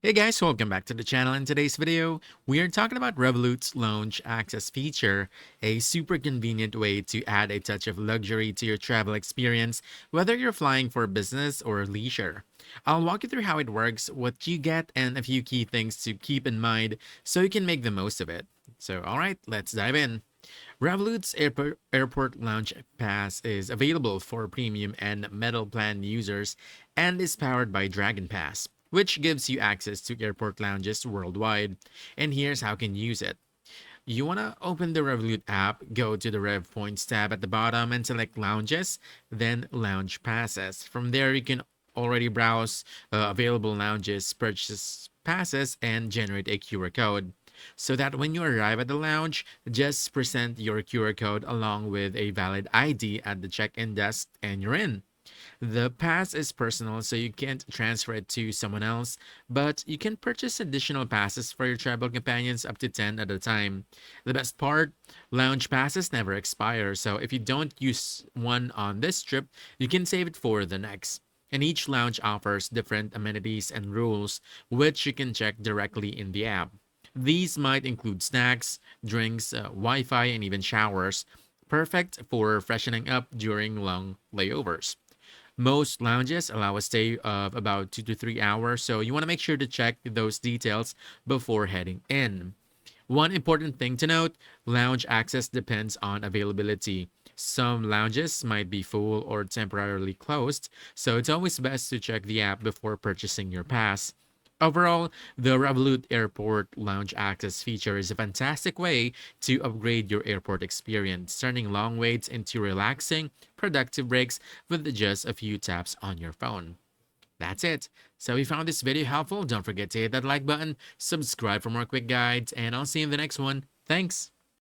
Hey guys, welcome back to the channel. In today's video, we are talking about Revolut's Lounge Access feature, a super convenient way to add a touch of luxury to your travel experience, whether you're flying for business or leisure. I'll walk you through how it works, what you get, and a few key things to keep in mind so you can make the most of it. So, alright, let's dive in. Revolut's Airport Lounge Pass is available for premium and metal plan users and is powered by Dragon Pass, which gives you access to airport lounges worldwide. And here's how you can use it. You want to open the Revolut app, go to the Rev Points tab at the bottom and select lounges, then lounge passes. From there, you can already browse available lounges, purchase passes, and generate a QR code. So that when you arrive at the lounge, just present your QR code along with a valid ID at the check-in desk and you're in. The pass is personal, so you can't transfer it to someone else, but you can purchase additional passes for your travel companions up to 10 at a time. The best part, lounge passes never expire, so if you don't use one on this trip, you can save it for the next. And each lounge offers different amenities and rules, which you can check directly in the app. These might include snacks, drinks, Wi Fi, and even showers, perfect for freshening up during long layovers. Most lounges allow a stay of about 2 to 3 hours, so you want to make sure to check those details before heading in. One important thing to note, lounge access depends on availability. Some lounges might be full or temporarily closed, so it's always best to check the app before purchasing your pass. Overall, the Revolut Airport Lounge Access feature is a fantastic way to upgrade your airport experience, turning long waits into relaxing, productive breaks with just a few taps on your phone. That's it. So if you found this video helpful, don't forget to hit that like button, subscribe for more quick guides, and I'll see you in the next one. Thanks!